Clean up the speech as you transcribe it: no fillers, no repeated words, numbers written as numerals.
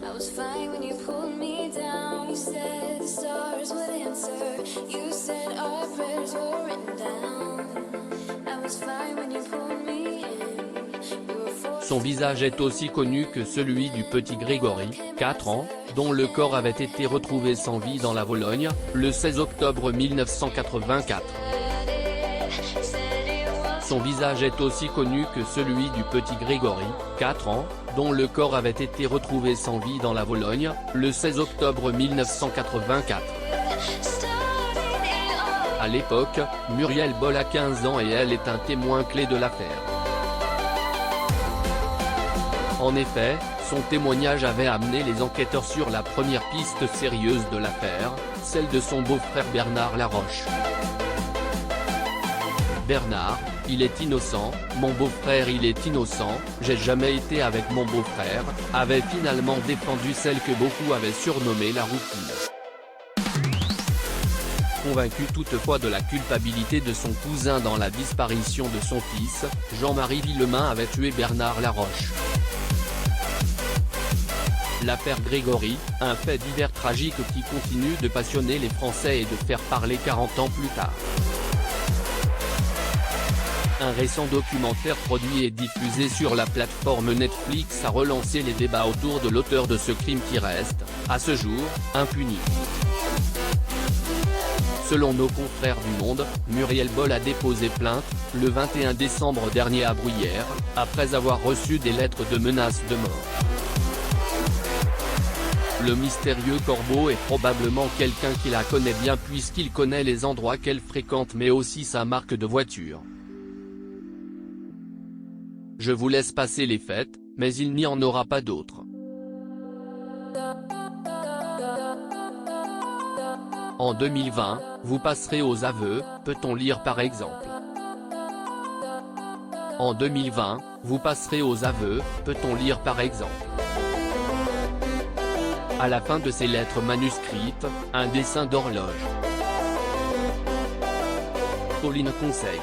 I was fine when you pulled me down. You said the stars would answer. You said our prayers were written down. I was fine when you pulled me in. You were forced. Son visage est aussi connu que celui du petit Grégory, 4 ans, dont le corps avait été retrouvé sans vie dans la Vologne, le 16 octobre 1984. Son visage est aussi connu que celui du petit Grégory, 4 ans, dont le corps avait été retrouvé sans vie dans la Vologne, le 16 octobre 1984. À l'époque, Muriel Boll a 15 ans et elle est un témoin clé de l'affaire. En effet, son témoignage avait amené les enquêteurs sur la première piste sérieuse de l'affaire, celle de son beau-frère Bernard Laroche. Bernard, il est innocent, mon beau-frère il est innocent, j'ai jamais été avec mon beau-frère, avait finalement défendu celle que beaucoup avaient surnommée la routine. Convaincu toutefois de la culpabilité de son cousin dans la disparition de son fils, Jean-Marie Villemain avait tué Bernard Laroche. L'affaire Grégory, un fait divers tragique qui continue de passionner les Français et de faire parler 40 ans plus tard. Un récent documentaire produit et diffusé sur la plateforme Netflix a relancé les débats autour de l'auteur de ce crime qui reste, à ce jour, impuni. Selon nos confrères du Monde, Muriel Boll a déposé plainte, le 21 décembre dernier à Bruyères, après avoir reçu des lettres de menaces de mort. Le mystérieux corbeau est probablement quelqu'un qui la connaît bien puisqu'il connaît les endroits qu'elle fréquente mais aussi sa marque de voiture. Je vous laisse passer les fêtes, mais il n'y en aura pas d'autres. En 2020, vous passerez aux aveux, peut-on lire par exemple. En 2020, vous passerez aux aveux, peut-on lire par exemple. À la fin de ces lettres manuscrites, un dessin d'horloge. Pauline Conseil.